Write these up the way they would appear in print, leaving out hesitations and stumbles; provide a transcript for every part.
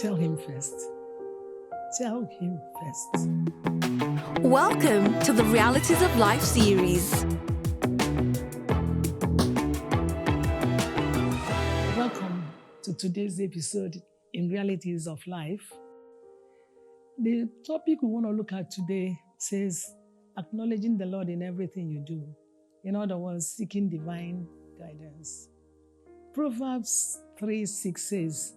Tell him first. Tell him first. Welcome to the Realities of Life series. Welcome to today's episode in Realities of Life. The topic we want to look at today says, acknowledging the Lord in everything you do. In other words, seeking divine guidance. Proverbs 3:6 says,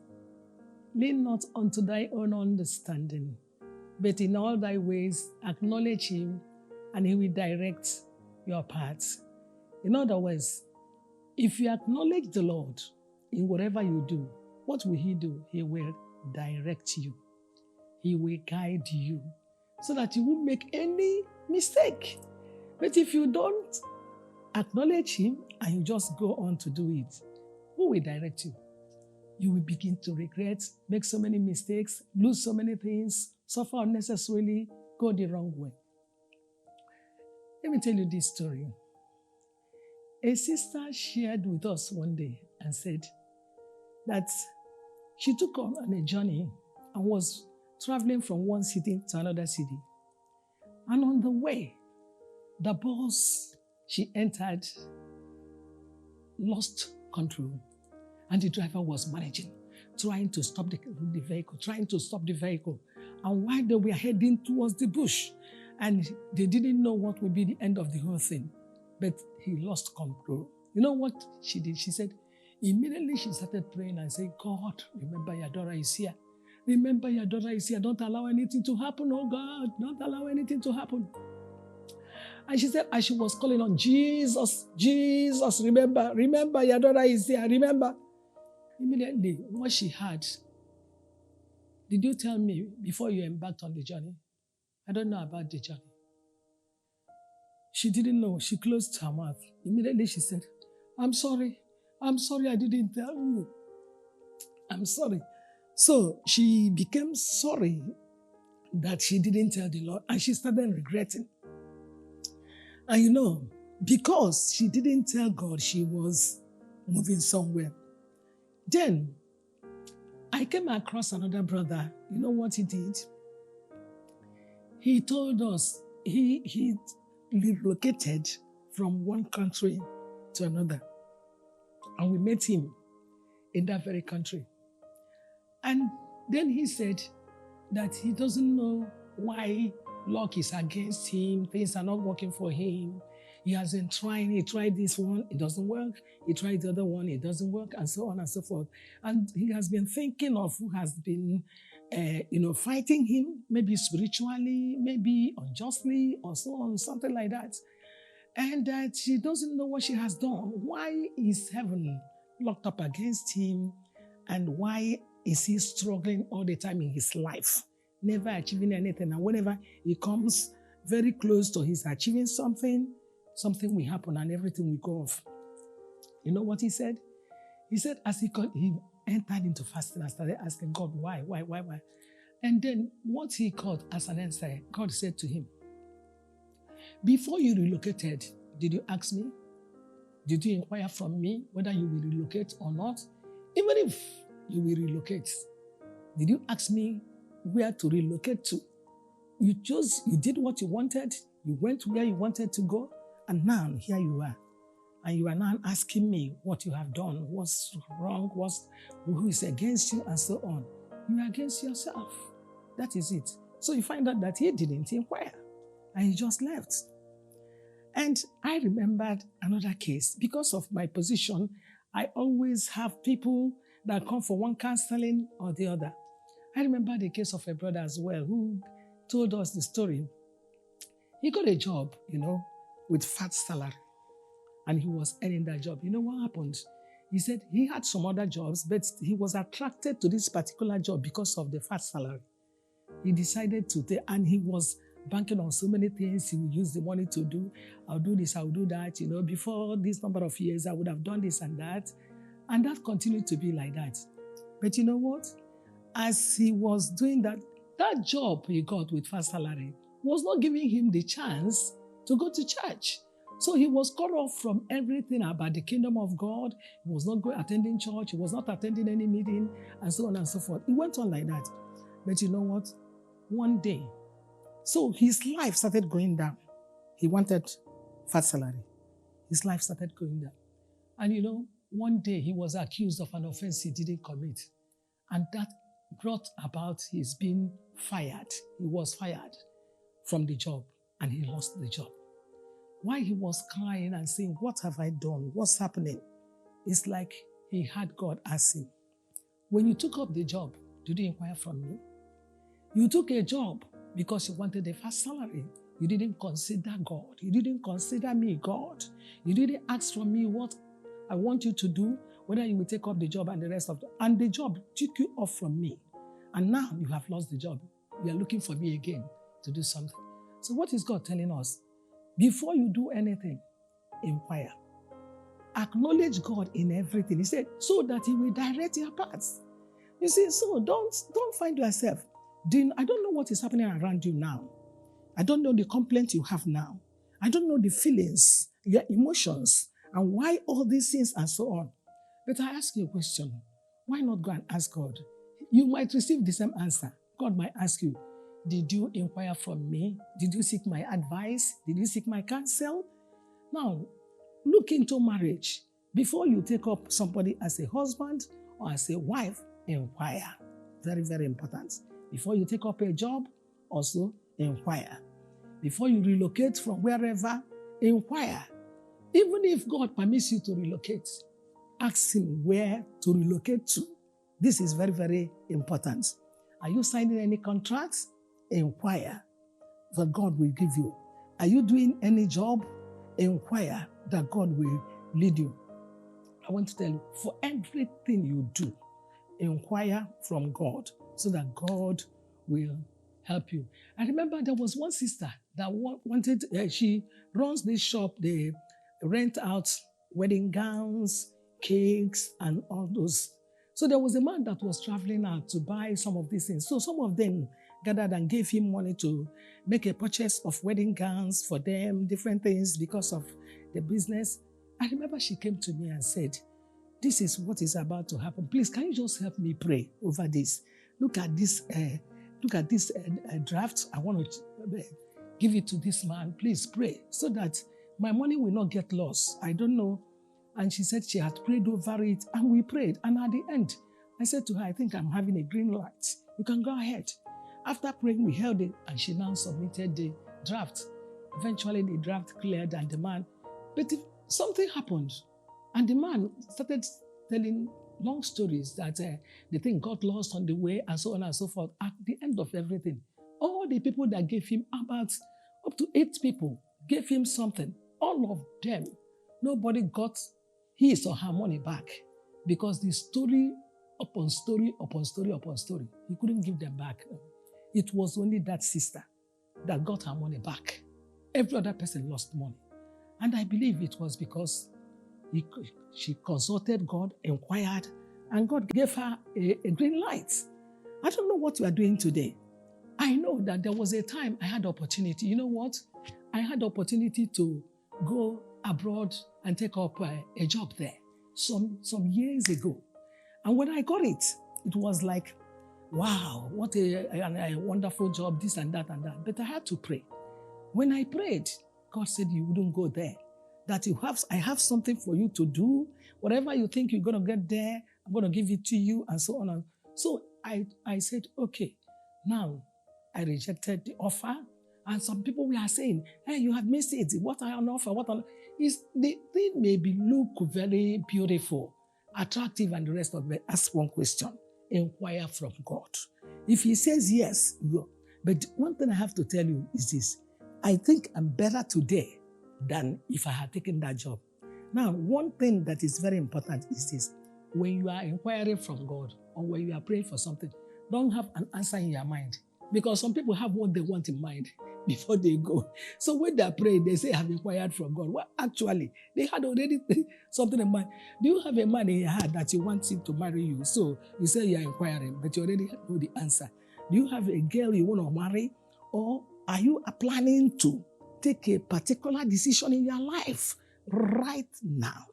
lean not unto thy own understanding, but in all thy ways acknowledge him, and he will direct your paths. In other words, if you acknowledge the Lord in whatever you do, what will he do? He will direct you. He will guide you so that you won't make any mistake. But if you don't acknowledge him and you just go on to do it, who will direct you? You will begin to regret, make so many mistakes, lose so many things, suffer unnecessarily, go the wrong way. Let me tell you this story. A sister shared with us one day and said that she took on a journey and was traveling from one city to another city. And on the way, the bus she entered lost control. And the driver was managing, trying to stop the vehicle. And while they were heading towards the bush, and they didn't know what would be the end of the whole thing, but he lost control. You know what she did? She said, immediately she started praying and saying, God, remember your daughter is here. Remember your daughter is here. Don't allow anything to happen, oh God. Don't allow anything to happen. And she said, as she was calling on Jesus, Jesus, remember your daughter is here, remember. Immediately, what she had, did you tell me before you embarked on the journey? I don't know about the journey. She didn't know. She closed her mouth. Immediately she said, I'm sorry I didn't tell you. I'm sorry. So she became sorry that she didn't tell the Lord, and she started regretting. And you know, because she didn't tell God she was moving somewhere. Then, I came across another brother. You know what he did? He told us he relocated from one country to another. And we met him in that very country. And then he said that he doesn't know why luck is against him, things are not working for him. He has been trying, he tried this one, it doesn't work. He tried the other one, it doesn't work, and so on and so forth. And he has been thinking of who has been, fighting him, maybe spiritually, maybe unjustly, or so on, something like that. And that she doesn't know what she has done. Why is heaven locked up against him? And why is he struggling all the time in his life, never achieving anything? And whenever he comes very close to his achieving something will happen and everything will go off. You know what he said? He said as he entered into fasting and started asking God, why? And then what he called as an answer, God said to him, before you relocated, did you ask me? Did you inquire from me whether you will relocate or not? Even if you will relocate, did you ask me where to relocate to? You did what you wanted, you went where you wanted to go, and now here you are. And you are now asking me what you have done, what's wrong, who is against you, and so on. You are against yourself. That is it. So you find out that he didn't inquire, and he just left. And I remembered another case. Because of my position, I always have people that come for one counseling or the other. I remember the case of a brother as well who told us the story. He got a job, with fat salary. And he was earning that job. You know what happened? He said he had some other jobs, but he was attracted to this particular job because of the fat salary. He decided to take, and he was banking on so many things. He would use the money to do, I'll do this, I'll do that. Before this number of years, I would have done this and that. And that continued to be like that. But you know what? As he was doing that job he got with fat salary was not giving him the chance to go to church. So he was cut off from everything about the kingdom of God. He was not attending church. He was not attending any meeting, and so on and so forth. It went on like that. But you know what? One day, so his life started going down. He wanted fat salary. His life started going down. And you know, one day he was accused of an offense he didn't commit. And that brought about his being fired. He was fired from the job and he lost the job. While he was crying and saying, what have I done? What's happening? It's like he had God ask him, when you took up the job, did you inquire from me? You took a job because you wanted a fast salary. You didn't consider God. You didn't consider me, God. You didn't ask from me what I want you to do, whether you will take up the job and the rest of it. And the job took you off from me. And now you have lost the job. You are looking for me again to do something. So what is God telling us? Before you do anything, inquire. Acknowledge God in everything. He said, so that he will direct your paths. You see, so don't find yourself doing, I don't know what is happening around you now. I don't know the complaint you have now. I don't know the feelings, your emotions, and why all these things and so on. But I ask you a question. Why not go and ask God? You might receive the same answer. God might ask you, did you inquire from me? Did you seek my advice? Did you seek my counsel? Now, look into marriage. Before you take up somebody as a husband or as a wife, inquire. Very, very important. Before you take up a job, also inquire. Before you relocate from wherever, inquire. Even if God permits you to relocate, ask him where to relocate to. This is very, very important. Are you signing any contracts? Inquire that God will give you. Are you doing any job? Inquire that God will lead you. I want to tell you, for everything you do, inquire from God so that God will help you. I remember there was one sister that wanted, she runs this shop, they rent out wedding gowns, cakes, and all those. So there was a man that was traveling out to buy some of these things. So some of them gathered and gave him money to make a purchase of wedding gowns for them, different things because of the business. I remember she came to me and said, this is what is about to happen. Please, can you just help me pray over this? Look at this draft. I want to give it to this man. Please pray so that my money will not get lost. I don't know. And she said she had prayed over it, and we prayed. And at the end, I said to her, I think I'm having a green light. You can go ahead. After praying, we held it, and she now submitted the draft. Eventually, the draft cleared, and the man, but something happened. And the man started telling long stories that the thing got lost on the way, and so on and so forth. At the end of everything, all the people that gave him, about up to 8 people, gave him something. All of them, nobody got his or her money back because the story upon story upon story upon story, he couldn't give them back. It was only that sister that got her money back. Every other person lost money. And I believe it was because she consulted God, inquired, and God gave her a green light. I don't know what you are doing today. I know that there was a time I had opportunity. You know what? I had opportunity to go abroad and take up a job there some years ago. And when I got it, it was like, wow, what a wonderful job, this and that and that. But I had to pray. When I prayed, God said, you wouldn't go there. That I have something for you to do. Whatever you think you're going to get there, I'm going to give it to you, and so on. So I said, okay. Now, I rejected the offer. And some people were saying, hey, you have missed it. What are on offer? The thing may look very beautiful, attractive, and the rest of it. Ask one question. Inquire from God. If he says yes, go. But one thing I have to tell you is this. I think I'm better today than if I had taken that job. Now, one thing that is very important is this. When you are inquiring from God or when you are praying for something, don't have an answer in your mind. Because some people have what they want in mind before they go. So when they are praying, they say, I have inquired from God. Well, actually, they had already something in mind. Do you have a man in your heart that you want him to marry you? So you say you are inquiring, but you already know the answer. Do you have a girl you want to marry? Or are you planning to take a particular decision in your life right now.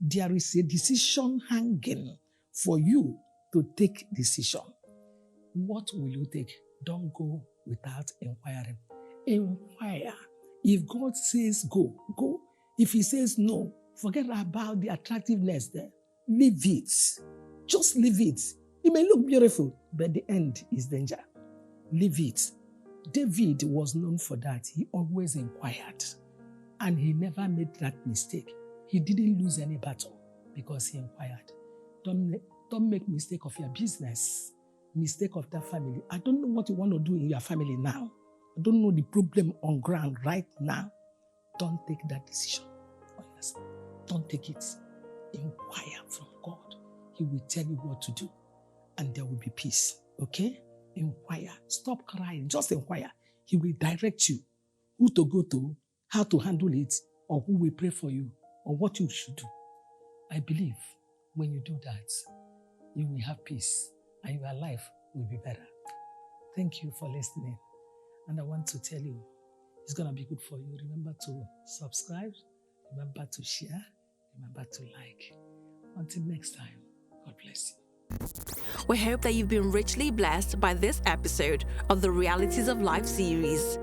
There is a decision hanging for you to take decision. What will you take? Don't go without inquiring. Inquire. If God says go, go. If he says no, forget about the attractiveness there. Leave it. Just leave it. It may look beautiful, but the end is danger. Leave it. David was known for that. He always inquired. And he never made that mistake. He didn't lose any battle because he inquired. Don't make mistake of your business, mistake of that family. I don't know what you want to do in your family now. I don't know the problem on ground right now. Don't take that decision. Oh yes, don't take it. Inquire from God. He will tell you what to do, and there will be peace. Okay? Inquire. Stop crying. Just inquire. He will direct you who to go to, how to handle it, or who will pray for you, or what you should do. I believe when you do that, you will have peace and your life will be better. Thank you for listening. And I want to tell you, it's going to be good for you. Remember to subscribe, remember to share, remember to like. Until next time, God bless you. We hope that you've been richly blessed by this episode of the Realities of Life series.